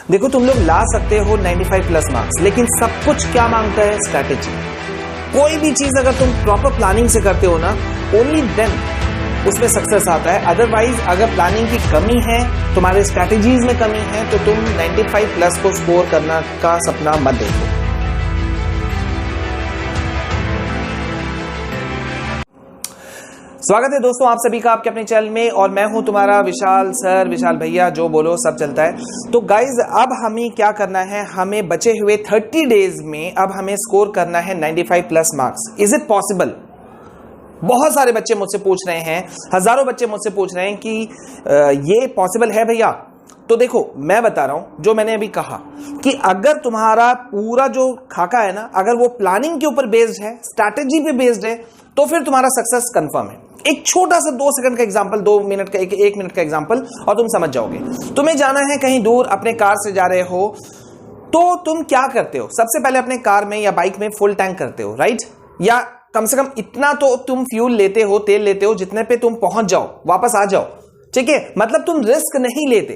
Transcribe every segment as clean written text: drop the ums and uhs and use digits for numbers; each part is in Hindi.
देखो तुम लोग ला सकते हो 95 प्लस मार्क्स, लेकिन सब कुछ क्या मांगता है? स्ट्रैटेजी। कोई भी चीज अगर तुम प्रॉपर प्लानिंग से करते हो ना, ओनली देन उसमें सक्सेस आता है। अदरवाइज अगर प्लानिंग की कमी है, तुम्हारे स्ट्रैटेजीज में कमी है, तो तुम 95 प्लस को स्कोर करना का सपना मत देखो। स्वागत है दोस्तों आप सभी का आपके अपने चैनल में, और मैं हूं तुम्हारा विशाल सर, विशाल भैया, जो बोलो सब चलता है। तो गाइज अब हमें क्या करना है, हमें बचे हुए 30 डेज में अब हमें स्कोर करना है 95 plus marks. Is it possible? बहुत सारे बच्चे मुझसे पूछ रहे हैं, हजारों बच्चे मुझसे पूछ रहे हैं कि ये पॉसिबल है भैया? तो देखो मैं बता रहा हूं, जो मैंने अभी कहा कि अगर तुम्हारा पूरा जो खाका है ना, अगर वो प्लानिंग के ऊपर बेस्ड है, स्ट्रैटेजी पे बेस्ड है, तो फिर तुम्हारा सक्सेस कंफर्म है। एक छोटा सा 2 सेकंड का एग्जांपल, 2 मिनट का, 1 मिनट का एग्जांपल, और तुम समझ जाओगे। तुम्हें जाना है कहीं दूर, अपने कार से जा रहे हो, तो तुम क्या करते हो? सबसे पहले अपने कार में या बाइक में फुल टैंक करते हो, राइट? या कम से कम इतना तो तुम फ्यूल लेते हो, तेल लेते हो, जितने पे तुम पहुंच जाओ, वापस आ जाओ, ठीक है? मतलब तुम रिस्क नहीं लेते।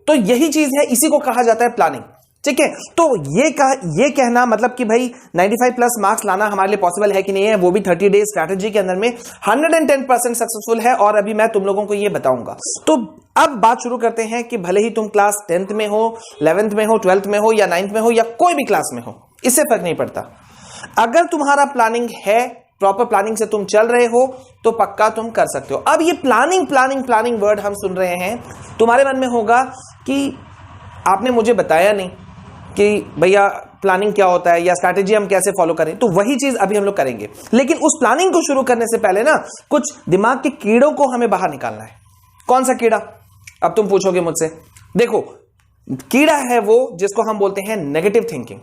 तो यही चीज है, इसी को कहा जाता है प्लानिंग, ठीक है? तो ये कहना मतलब कि भाई 95 प्लस मार्क्स लाना हमारे लिए पॉसिबल है कि नहीं है, वो भी 30 डेज स्ट्रैटेजी के अंदर में 110% सक्सेसफुल है, और अभी मैं तुम लोगों को ये बताऊंगा। तो अब बात शुरू करते हैं कि भले ही तुम क्लास 10th में हो, 11th में हो, 12th में हो, या 9th में हो, या कोई भी क्लास में हो, इससे फर्क नहीं पड़ता। अगर तुम्हारा प्लानिंग है, प्रॉपर प्लानिंग से तुम चल रहे हो, तो पक्का तुम कर सकते हो। अब ये प्लानिंग वर्ड हम सुन रहे हैं, तुम्हारे मन में होगा कि आपने मुझे बताया नहीं कि भैया प्लानिंग क्या होता है, या स्ट्रैटेजी हम कैसे फॉलो करें। तो वही चीज अभी हम लोग करेंगे, लेकिन उस प्लानिंग को शुरू करने से पहले ना कुछ दिमाग के कीड़ों को हमें बाहर निकालना है। कौन सा कीड़ा? अब तुम पूछोगे मुझसे। देखो, कीड़ा है वो जिसको हम बोलते हैं नेगेटिव थिंकिंग।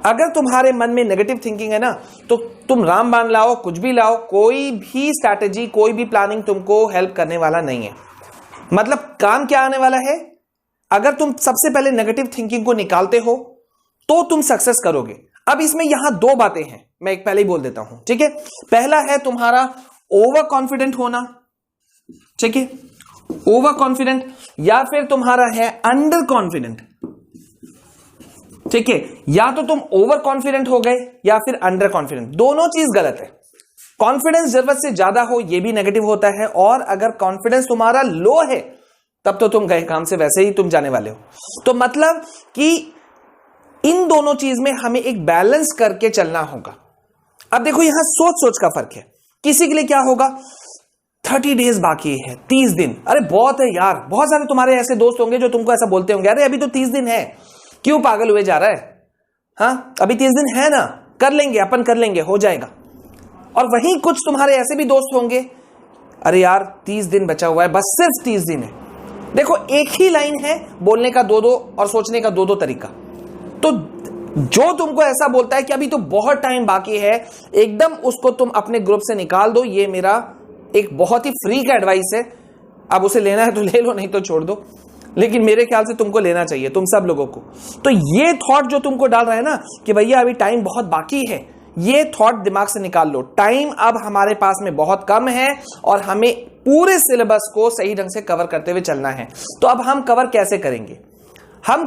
अगर तुम्हारे मन में नेगेटिव थिंकिंग है ना, तो तुम रामबाण लाओ, कुछ भी लाओ, कोई भी स्ट्रैटेजी, कोई भी प्लानिंग तुमको हेल्प करने वाला नहीं है। मतलब काम क्या आने वाला है? अगर तुम सबसे पहले नेगेटिव थिंकिंग को निकालते हो, तो तुम सक्सेस करोगे। अब इसमें यहां 2 बातें हैं, मैं एक पहले ही बोल देता हूं, ठीक है? पहला है तुम्हारा ओवर कॉन्फिडेंट होना, ठीक है? ओवर कॉन्फिडेंट, या फिर तुम्हारा है अंडर कॉन्फिडेंट, ठीक है? या तो तुम ओवर कॉन्फिडेंट हो गए या फिर अंडर कॉन्फिडेंट। दोनों चीज गलत है। कॉन्फिडेंस जरूरत से ज्यादा हो, यह भी नेगेटिव होता है, और अगर कॉन्फिडेंस तुम्हारा लो है, तब तो तुम गए काम से, वैसे ही तुम जाने वाले हो। तो मतलब कि इन दोनों चीज में हमें एक बैलेंस करके चलना होगा। अब देखो यहां सोच का फर्क है। किसी के लिए क्या होगा, 30 डेज बाकी है, 30 दिन, अरे बहुत है यार। बहुत सारे तुम्हारे ऐसे दोस्त होंगे जो तुमको ऐसा बोलते होंगे, अरे अभी तो 30 दिन है, क्यों पागल हुए जा रहा है? हाँ, अभी 30 दिन है ना, कर लेंगे, अपन कर लेंगे, हो जाएगा। और वहीं कुछ तुम्हारे ऐसे भी दोस्त होंगे, अरे यार 30 दिन बचा हुआ है, बस सिर्फ 30 दिन है। देखो एक ही लाइन है, बोलने का 2 और सोचने का 2 तरीका। तो जो तुमको ऐसा बोलता है कि अभी तो बहुत टाइम बाकी है, एकदम उसको तुम अपने ग्रुप से निकाल दो। ये मेरा एक बहुत ही फ्री का एडवाइस है। अब उसे लेना है तो ले लो, नहीं तो छोड़ दो, लेकिन मेरे ख्याल से तुमको लेना चाहिए, तुम सब लोगों को। तो ये थॉट जो तुमको डाल रहा है ना कि भैया अभी टाइम बहुत बाकी है, ये थॉट दिमाग से निकाल लो। टाइम अब हमारे पास में बहुत कम है, और हमें पूरे सिलेबस को सही ढंग से कवर करते हुए चलना है। तो अब हम कवर कैसे करेंगे? हम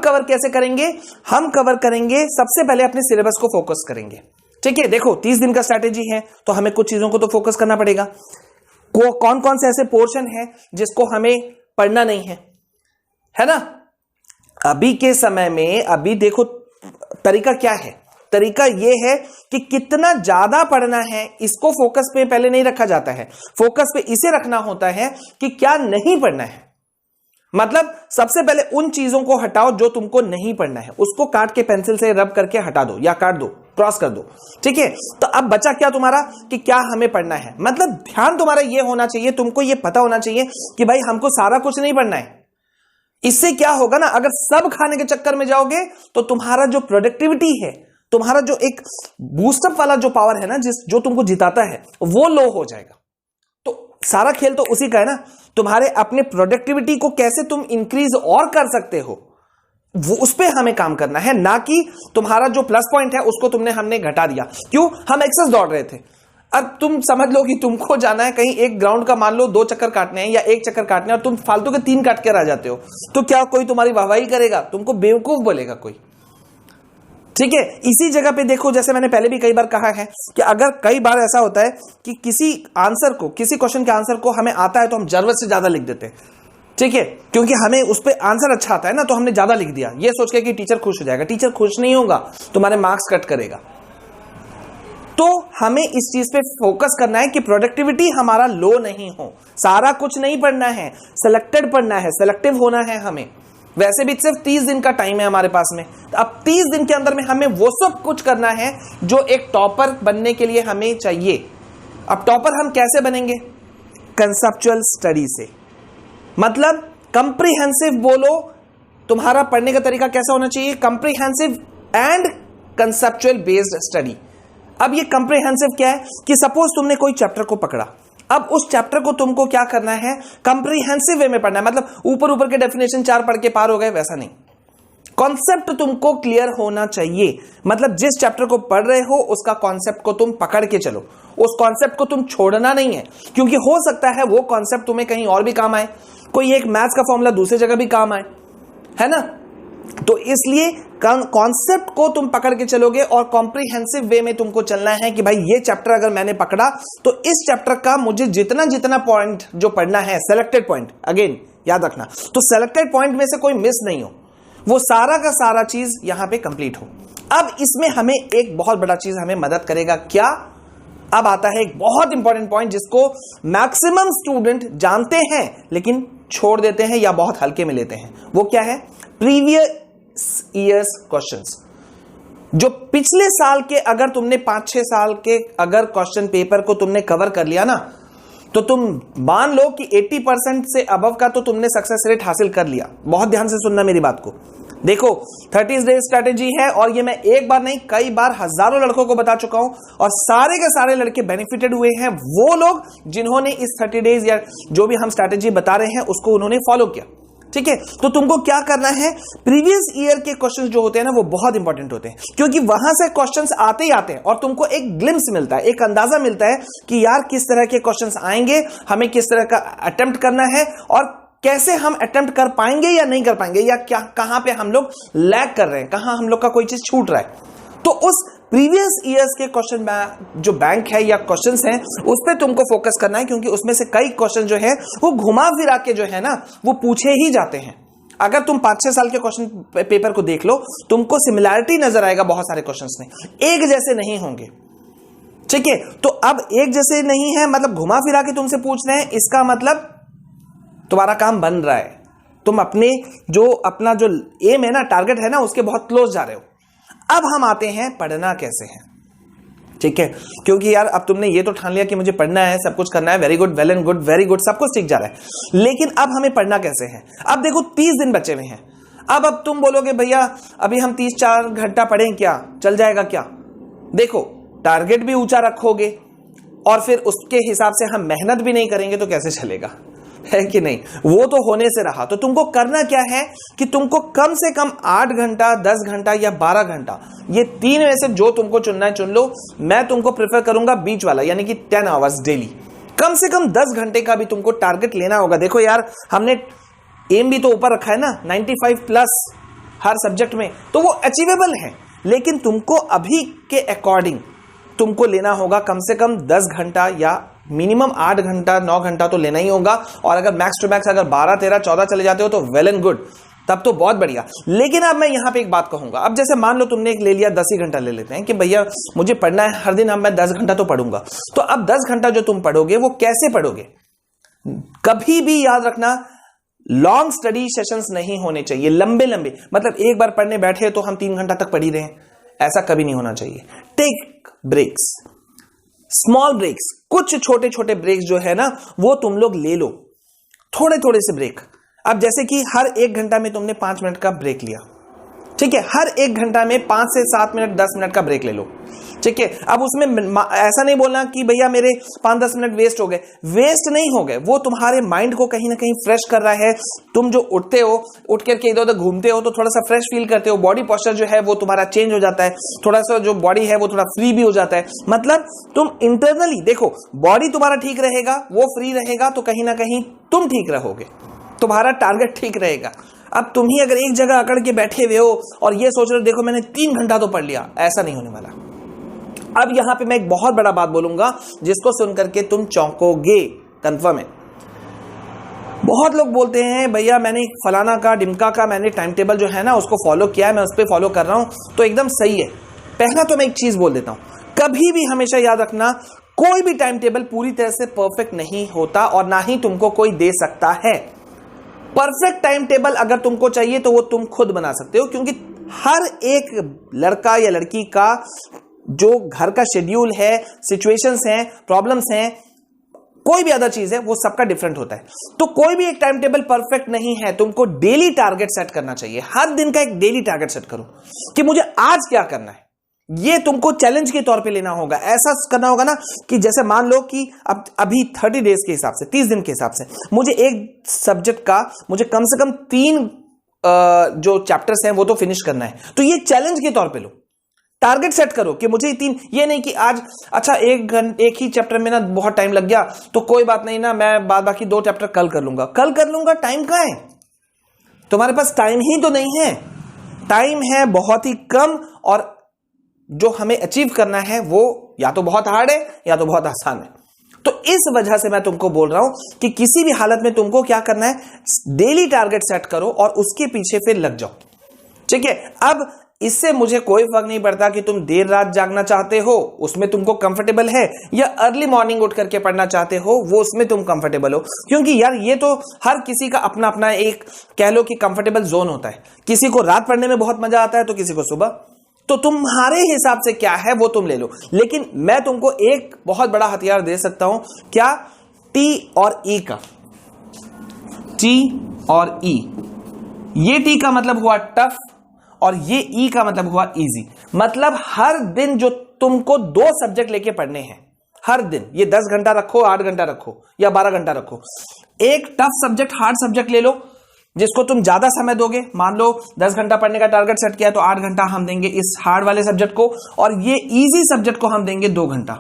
कवर करेंगे सबसे पहले अपने सिलेबस को फोकस करेंगे, ठीक है? देखो 30 दिन का स्ट्रैटेजी है, तो हमें कुछ चीजों को तो फोकस करना पड़ेगा। कौन कौन से ऐसे पोर्शन है जिसको हमें पढ़ना नहीं है ना? अभी के समय में, अभी देखो तरीका क्या है, तरीका यह है कि कितना ज्यादा पढ़ना है, इसको फोकस पे पहले नहीं रखा जाता है। फोकस पे इसे रखना होता है कि क्या नहीं पढ़ना है। मतलब सबसे पहले उन चीजों को हटाओ जो तुमको नहीं पढ़ना है, उसको काट के पेंसिल से रब करके हटा दो, या काट दो, क्रॉस कर दो, ठीक है? तो अब बचा क्या तुम्हारा कि क्या हमें पढ़ना है। मतलब ध्यान तुम्हारा यह होना चाहिए, तुमको यह पता होना चाहिए कि भाई हमको सारा कुछ नहीं पढ़ना है। इससे क्या होगा ना, अगर सब खाने के चक्कर में जाओगे, तो तुम्हारा जो प्रोडक्टिविटी है, तुम्हारा जो एक बूस्टअप वाला जो पावर है ना, जो तुमको जिताता है, वो लो हो जाएगा। तो सारा खेल तो उसी का है ना। तुम्हारे अपने प्रोडक्टिविटी को कैसे तुम इंक्रीज और कर सकते हो, वो उस पे हमें काम करना है, ना कि तुम्हारा जो प्लस पॉइंट है उसको हमने घटा दिया। क्यों? हम एक्सेस दौड़ रहे थे। अब तुम समझ लो कि तुमको जाना है कहीं, एक ग्राउंड का मान लो 2 चक्कर काटने हैं या 1 चक्कर काटने हैं और तुम फालतू के 3 काट कर आ जाते हो, तो क्या कोई तुम्हारी वाहवाही करेगा? तुमको बेवकूफ बोलेगा कोई। ठीक है, इसी जगह पे देखो, जैसे मैंने पहले भी कई बार कहा है कि अगर कई बार ऐसा होता है कि किसी क्वेश्चन के आंसर को हमें आता है तो हम जरूरत से ज्यादा लिख देते हैं। ठीक है, क्योंकि हमें उस पर आंसर अच्छा आता है ना, तो हमने ज्यादा लिख दिया ये सोच के कि टीचर खुश हो जाएगा। टीचर खुश नहीं होगा, तुम्हारे मार्क्स कट करेगा। तो हमें इस चीज पे फोकस करना है कि प्रोडक्टिविटी हमारा लो नहीं हो। सारा कुछ नहीं पढ़ना है, सिलेक्टेड पढ़ना है, सिलेक्टिव होना है हमें। वैसे भी सिर्फ 30 दिन का टाइम है हमारे पास में, तो अब 30 दिन के अंदर में हमें वो सब कुछ करना है जो एक टॉपर बनने के लिए हमें चाहिए। अब टॉपर हम कैसे बनेंगे? कंसेप्चुअल स्टडी से, मतलब कंप्रीहेंसिव। बोलो तुम्हारा पढ़ने का तरीका कैसा होना चाहिए? Comprehensive and conceptual based study. अब ये कंप्रीहेंसिव क्या है कि सपोज तुमने कोई चैप्टर को पकड़ा, अब उस चैप्टर को तुमको क्या करना है? कंप्रीहेंसिव वे में पढ़ना है। मतलब ऊपर ऊपर के डेफिनेशन 4 पढ़ के पार हो गए, वैसा नहीं। कॉन्सेप्ट तुमको क्लियर होना चाहिए। मतलब जिस चैप्टर को पढ़ रहे हो उसका कॉन्सेप्ट को तुम पकड़ के चलो, उस कॉन्सेप्ट को तुम छोड़ना नहीं है, क्योंकि हो सकता है वो कॉन्सेप्ट तुम्हें कहीं और भी काम आए, कोई एक मैथ्स का फॉर्मूला दूसरी जगह भी काम आए, है ना। तो इसलिए कॉन्सेप्ट को तुम पकड़ के चलोगे और कॉम्प्रिहेंसिव वे में तुमको चलना है कि भाई ये चैप्टर अगर मैंने पकड़ा तो इस चैप्टर का मुझे जितना जितना पॉइंट जो पढ़ना है, सेलेक्टेड पॉइंट, अगेन याद रखना, तो सेलेक्टेड पॉइंट में से कोई मिस नहीं हो, वो सारा का सारा चीज यहां पे कंप्लीट हो। अब इसमें हमें एक बहुत बड़ा चीज हमें मदद करेगा, क्या? अब आता है एक बहुत इंपॉर्टेंट पॉइंट जिसको मैक्सिमम स्टूडेंट जानते हैं लेकिन छोड़ देते हैं या बहुत हल्के में लेते हैं। वो क्या है? Previous years questions. जो पिछले साल के, अगर तुमने 5-6 साल के अगर क्वेश्चन पेपर को तुमने कवर कर लिया ना, तो तुम मान लो कि 80% से अबव का तो तुमने सक्सेस रेट हासिल कर लिया। बहुत ध्यान से सुनना मेरी बात को। देखो 30 डेज स्ट्रैटेजी है और ये मैं एक बार नहीं कई बार हजारों लड़कों को बता चुका हूं और सारे के सारे लड़के बेनिफिटेड हुए हैं। वो लोग जिन्होंने इस 30 डेज या जो भी हम स्ट्रैटेजी बता रहे हैं उसको उन्होंने फॉलो किया। ठीक है, तो तुमको क्या करना है? प्रीवियस ईयर के क्वेश्चंस जो होते हैं ना वो बहुत इंपॉर्टेंट होते हैं, क्योंकि वहां से क्वेश्चंस आते ही आते हैं और तुमको एक ग्लिम्स मिलता है, एक अंदाजा मिलता है कि यार किस तरह के क्वेश्चंस आएंगे, हमें किस तरह का अटेम्प्ट करना है और कैसे हम अटेम्प्ट कर पाएंगे या नहीं कर पाएंगे, या क्या कहां पे हम लोग लैग कर रहे हैं, कहां हम लोग का कोई चीज छूट रहा है। तो उस प्रीवियस ईयर्स के क्वेश्चन जो बैंक है या क्वेश्चंस हैं उस पे तुमको फोकस करना है, क्योंकि उसमें से कई क्वेश्चन जो है वो घुमा फिरा के जो है ना वो पूछे ही जाते हैं। अगर तुम 5-6 साल के क्वेश्चन पेपर को देख लो, तुमको सिमिलैरिटी नजर आएगा बहुत सारे क्वेश्चंस में, एक जैसे नहीं होंगे। ठीक है, तो अब एक जैसे नहीं है मतलब घुमा फिरा के तुमसे पूछ रहे हैं, इसका मतलब तुम्हारा काम बन रहा है, तुम अपना जो एम है ना, टारगेट है ना, उसके बहुत क्लोज जा रहे हो। अब हम आते हैं पढ़ना कैसे है। ठीक है, क्योंकि यार अब तुमने ये तो ठान लिया कि मुझे पढ़ना है, सब कुछ करना है, very good, well and good, very good, सब कुछ ठीक जा रहा है, लेकिन अब हमें पढ़ना कैसे है? अब देखो 30 दिन बचे हुए हैं। अब तुम बोलोगे भैया अभी हम 3-4 घंटा पढ़ें, क्या चल जाएगा क्या? देखो टारगेट भी ऊंचा रखोगे और फिर उसके हिसाब से हम मेहनत भी नहीं करेंगे तो कैसे चलेगा, है कि नहीं? वो तो होने से रहा। तो तुमको करना क्या है कि तुमको कम से कम 8 घंटा, 10 घंटा या 12 घंटा, ये 3 में से जो तुमको चुनना है चुन लो। मैं तुमको प्रेफर करूंगा बीच वाला, यानी कि 10 आवर्स डेली। कम से कम 10 घंटे का भी तुमको टारगेट लेना होगा। देखो यार हमने एम भी तो ऊपर रखा है ना, 95+ हर सब्जेक्ट में, तो वो अचीवेबल है, लेकिन तुमको अभी के अकॉर्डिंग तुमको लेना होगा कम से कम 10 घंटा या मिनिमम 8 घंटा 9 घंटा तो लेना ही होगा। और अगर मैक्स टू मैक्स अगर 12, 13, 14 चले जाते हो तो वेल एंड गुड, तब तो बहुत बढ़िया। लेकिन अब मैं यहां पे एक बात कहूंगा, अब जैसे मान लो तुमने एक ले लिया 10 ही घंटा ले लेते हैं कि भैया मुझे पढ़ना है हर दिन, अब मैं 10 घंटा तो पढ़ूंगा। तो अब 10 घंटा जो तुम पढ़ोगे वो कैसे पढ़ोगे? कभी भी याद रखना लॉन्ग स्टडी सेशंस नहीं होने चाहिए, लंबे लंबे, मतलब एक बार पढ़ने बैठे तो हम 3 घंटा तक पढ़ ही रहे हैं, ऐसा कभी नहीं होना चाहिए। टेक ब्रेक्स, स्मॉल ब्रेक्स, कुछ छोटे छोटे ब्रेक्स जो है ना वो तुम लोग ले लो, थोड़े थोड़े से ब्रेक। अब जैसे कि हर 1 घंटा में तुमने 5 मिनट का ब्रेक लिया, ठीक है, हर 1 घंटा में 5 से 7 मिनट 10 मिनट का ब्रेक ले लो। ठीक है, अब उसमें ऐसा नहीं बोलना कि भैया मेरे 5-10 मिनट वेस्ट हो गए, वेस्ट नहीं हो गए, वो तुम्हारे माइंड को कहीं ना कहीं फ्रेश कर रहा है। तुम जो उठते हो, उठ करके इधर उधर घूमते हो तो थोड़ा सा फ्रेश फील करते हो, बॉडी पोस्चर जो है वो तुम्हारा चेंज हो जाता है, थोड़ा सा जो बॉडी है वो थोड़ा फ्री भी हो जाता है। मतलब तुम इंटरनली देखो, बॉडी तुम्हारा ठीक रहेगा, वो फ्री रहेगा, तो कहीं ना कहीं तुम ठीक रहोगे, तुम्हारा टारगेट ठीक रहेगा। अब तुम ही अगर एक जगह अकड़ के बैठे हुए हो और ये सोच रहे हो देखो मैंने 3 घंटा तो पढ़ लिया, ऐसा नहीं होने वाला। अब यहां पे मैं एक बहुत बड़ा बात बोलूंगा जिसको सुनकर के तुम चौंकोगे, कंफर्म है। बहुत लोग बोलते हैं भैया मैंने फलाना का डिमका का मैंने टाइम टेबल जो है ना उसको फॉलो किया है, मैं उस पर फॉलो कर रहा हूं तो एकदम सही है। पहला तो मैं एक चीज बोल देता हूं, कभी भी हमेशा याद रखना, कोई भी टाइम टेबल पूरी तरह से परफेक्ट नहीं होता और ना ही तुमको कोई दे सकता है। परफेक्ट टाइम टेबल अगर तुमको चाहिए तो वो तुम खुद बना सकते हो, क्योंकि हर एक लड़का या लड़की का जो घर का शेड्यूल है, सिचुएशंस हैं, प्रॉब्लम्स हैं, कोई भी अदर चीज है, वो सबका डिफरेंट होता है। तो कोई भी एक टाइम टेबल परफेक्ट नहीं है, तुमको डेली टारगेट सेट करना चाहिए। हर दिन का एक डेली टारगेट सेट करो कि मुझे आज क्या करना है, ये तुमको चैलेंज के तौर पे लेना होगा। ऐसा करना होगा ना कि जैसे मान लो कि अब अभी 30 डेज के हिसाब से, 30 दिन के हिसाब से मुझे एक सब्जेक्ट का मुझे कम से कम 3 जो चैप्टर्स हैं वो तो फिनिश करना है, तो ये चैलेंज के तौर पे लो, टारगेट सेट करो कि मुझे 3, ये नहीं कि आज अच्छा एक ही चैप्टर में ना बहुत टाइम लग गया तो कोई बात नहीं ना, मैं बाद बाकी 2 चैप्टर कल कर लूंगा। टाइम कहां है तुम्हारे पास? टाइम ही तो नहीं है, टाइम है बहुत ही कम, और जो हमें अचीव करना है वो या तो बहुत हार्ड है या तो बहुत आसान है। तो इस वजह से मैं तुमको बोल रहा हूं कि किसी भी हालत में तुमको क्या करना है, डेली टारगेट सेट करो और उसके पीछे फिर लग जाओ। ठीक है, अब इससे मुझे कोई फर्क नहीं पड़ता कि तुम देर रात जागना चाहते हो, उसमें तुमको कंफर्टेबल है, या अर्ली मॉर्निंग उठ करके पढ़ना चाहते हो, वो उसमें तुम कंफर्टेबल हो। क्योंकि यार ये तो हर किसी का अपना अपना एक कह लो कि कंफर्टेबल जोन होता है। किसी को रात पढ़ने में बहुत मजा आता है तो किसी को सुबह, तो तुम्हारे हिसाब से क्या है वो तुम ले लो। लेकिन मैं तुमको एक बहुत बड़ा हथियार दे सकता हूं, क्या? टी और ई का। टी और ई, ये टी का मतलब हुआ टफ और ये ई का मतलब हुआ इजी। मतलब हर दिन जो तुमको 2 सब्जेक्ट लेके पढ़ने हैं, हर दिन, ये 10 घंटा रखो, 8 घंटा रखो या 12 घंटा रखो, एक टफ सब्जेक्ट, हार्ड सब्जेक्ट ले लो जिसको तुम ज्यादा समय दोगे। मान लो 10 घंटा पढ़ने का टारगेट सेट किया तो 8 घंटा हम देंगे इस हार्ड वाले सब्जेक्ट को, और ये इजी सब्जेक्ट को हम देंगे 2 घंटा।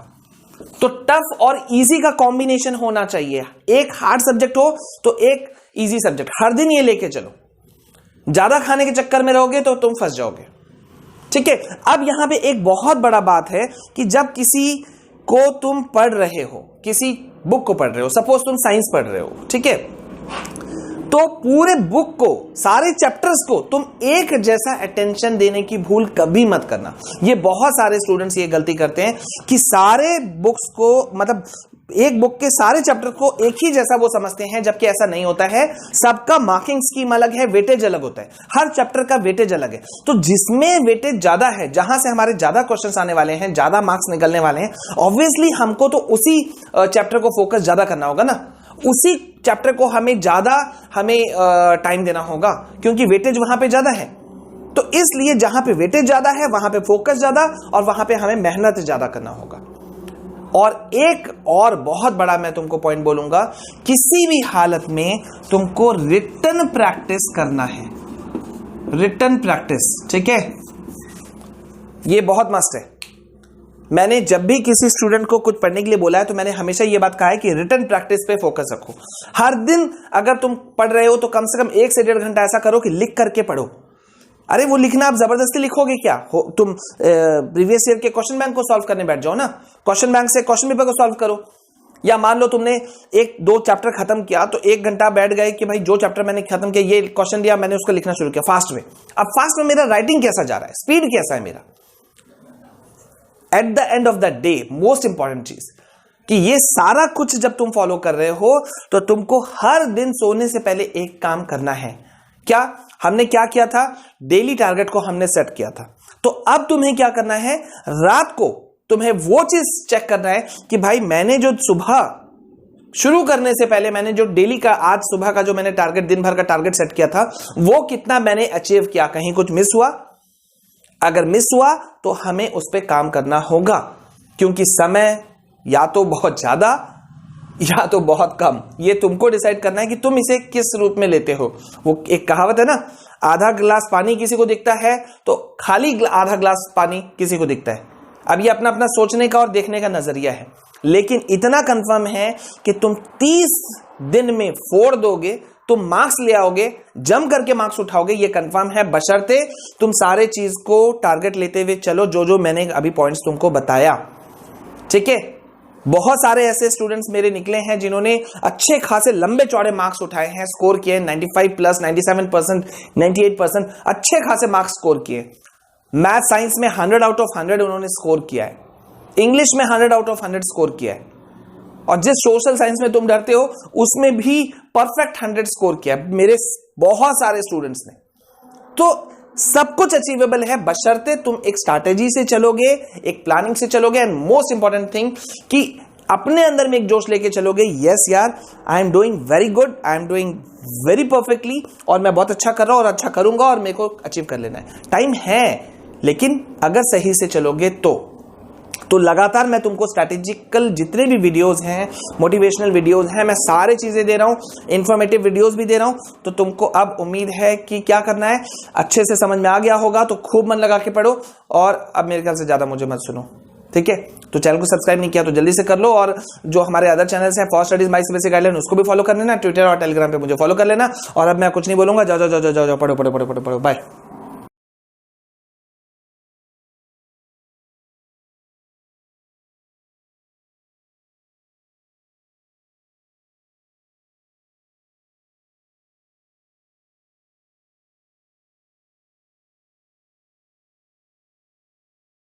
तो टफ और इजी का कॉम्बिनेशन होना चाहिए, एक हार्ड सब्जेक्ट हो तो एक इजी सब्जेक्ट, हर दिन ये लेके चलो। ज्यादा खाने के चक्कर में रहोगे तो तुम फंस जाओगे। ठीक है, अब यहां पे एक बहुत बड़ा बात है कि जब किसी को तुम पढ़ रहे हो, किसी बुक को पढ़ रहे हो, सपोज तुम साइंस पढ़ रहे हो, ठीक है, तो पूरे बुक को, सारे चैप्टर्स को तुम एक जैसा अटेंशन देने की भूल कभी मत करना। ये बहुत सारे स्टूडेंट्स ये गलती करते हैं कि सारे बुक्स को, मतलब एक बुक के सारे चैप्टर को एक ही जैसा वो समझते हैं, जबकि ऐसा नहीं होता है। सबका मार्किंग स्कीम अलग है, वेटेज अलग होता है, हर चैप्टर का वेटेज अलग है। तो जिसमें वेटेज ज्यादा है, जहां से हमारे ज्यादा क्वेश्चंस आने वाले हैं, ज्यादा मार्क्स निकलने वाले हैं, ऑब्वियसली हमको तो उसी चैप्टर को फोकस ज्यादा करना होगा ना, उसी चैप्टर को हमें टाइम देना होगा, क्योंकि वेटेज वहां पे ज्यादा है। तो इसलिए जहां पे वेटेज ज्यादा है वहां पे फोकस ज्यादा, और वहां पे हमें मेहनत ज्यादा करना होगा। और एक और बहुत बड़ा मैं तुमको पॉइंट बोलूंगा, किसी भी हालत में तुमको रिटन प्रैक्टिस करना है, रिटन प्रैक्टिस। ठीक है, ये बहुत मस्त है। मैंने जब भी किसी स्टूडेंट को कुछ पढ़ने के लिए बोला है तो मैंने हमेशा ये बात कहा है कि रिटन प्रैक्टिस पे फोकस रखो। हर दिन अगर तुम पढ़ रहे हो तो कम से कम 1 से 1.5 घंटा ऐसा करो कि लिख करके पढ़ो। अरे वो लिखना आप जबरदस्ती लिखोगे क्या? तुम प्रीवियस ईयर के क्वेश्चन बैंक को सॉल्व करने बैठ जाओ ना, क्वेश्चन बैंक से क्वेश्चन पेपर को सॉल्व करो। या मान लो तुमने 1-2 चैप्टर खत्म किया तो 1 घंटा बैठ गए कि भाई जो चैप्टर मैंने खत्म किया, ये क्वेश्चन दिया, मैंने उसको लिखना शुरू किया फास्ट में। अब फास्ट में मेरा राइटिंग कैसा जा रहा है, स्पीड कैसा है मेरा? At the end of the day most important चीज कि ये सारा कुछ जब तुम फॉलो कर रहे हो तो तुमको हर दिन सोने से पहले एक काम करना है। क्या हमने क्या किया था? डेली टारगेट को हमने सेट किया था। तो अब तुम्हें क्या करना है, रात को तुम्हें वो चीज चेक करना है कि भाई मैंने जो सुबह शुरू करने से पहले मैंने जो डेली का, आज सुबह का जो मैंने टारगेट, दिन भर का टारगेट सेट किया था, वो कितना मैंने अचीव किया, कहीं कुछ मिस हुआ अगर मिस हुआ तो हमें उस पर काम करना होगा, क्योंकि समय या तो बहुत ज्यादा या तो बहुत कम, ये तुमको डिसाइड करना है कि तुम इसे किस रूप में लेते हो। वो एक कहावत है ना, आधा गिलास पानी किसी को दिखता है तो खाली आधा गिलास पानी किसी को दिखता है। अब ये अपना अपना सोचने का और देखने का नजरिया है, लेकिन इतना कंफर्म है कि तुम 30 दिन में फोड़ दोगे, तुम मार्क्स ले आओगे, जम करके मार्क्स उठाओगे, ये कंफर्म है, बशर्ते तुम सारे चीज को टारगेट लेते हुए चलो, जो जो मैंने अभी पॉइंट्स तुमको बताया। ठीक है, बहुत सारे ऐसे स्टूडेंट्स मेरे निकले हैं जिन्होंने अच्छे खासे लंबे चौड़े मार्क्स उठाए हैं, स्कोर किए 95 प्लस, 97%, 98%, अच्छे खासे मार्क्स स्कोर किए। मैथ साइंस में 100 आउट ऑफ 100 उन्होंने स्कोर किया है, इंग्लिश में 100 आउट ऑफ 100 स्कोर किया है, और जिस सोशल साइंस में तुम डरते हो उसमें भी परफेक्ट 100 स्कोर किया है मेरे बहुत सारे स्टूडेंट्स ने। तो सब कुछ अचीवेबल है, बशर्ते तुम एक स्ट्रैटेजी से चलोगे, एक प्लानिंग से चलोगे, एंड मोस्ट इंपॉर्टेंट थिंग कि अपने अंदर में एक जोश लेके चलोगे, यस यार I am doing very good, I am doing very perfectly, और मैं बहुत अच्छा कर रहा हूं और अच्छा करूंगा और मेरे को अचीव कर लेना है। टाइम है, लेकिन अगर सही से चलोगे तो लगातार मैं तुमको स्ट्रैटेजिकल जितने भी वीडियोस हैं, मोटिवेशनल वीडियोस हैं, मैं सारे चीजें दे रहा हूं, इंफॉर्मेटिव वीडियोस भी दे रहा हूं। तो तुमको अब उम्मीद है कि क्या करना है, अच्छे से समझ में आ गया होगा, तो खूब मन लगा के पढ़ो, और अब मेरे ख्याल से ज्यादा मुझे मत सुनो। ठीक है, तो चैनल को सब्सक्राइब नहीं किया तो जल्दी से कर लो, और जो हमारे अदर चैनल्स हैं for studies my CBSE guideline, उसको भी फॉलो कर लेना, ट्विटर और टेलीग्राम पे मुझे फॉलो कर लेना। और अब मैं कुछ नहीं बोलूंगा, जाओ जाओ जाओ जाओ जाओ, पढ़ो पढ़ो पढ़ो पढ़ो पढ़ो, बाय।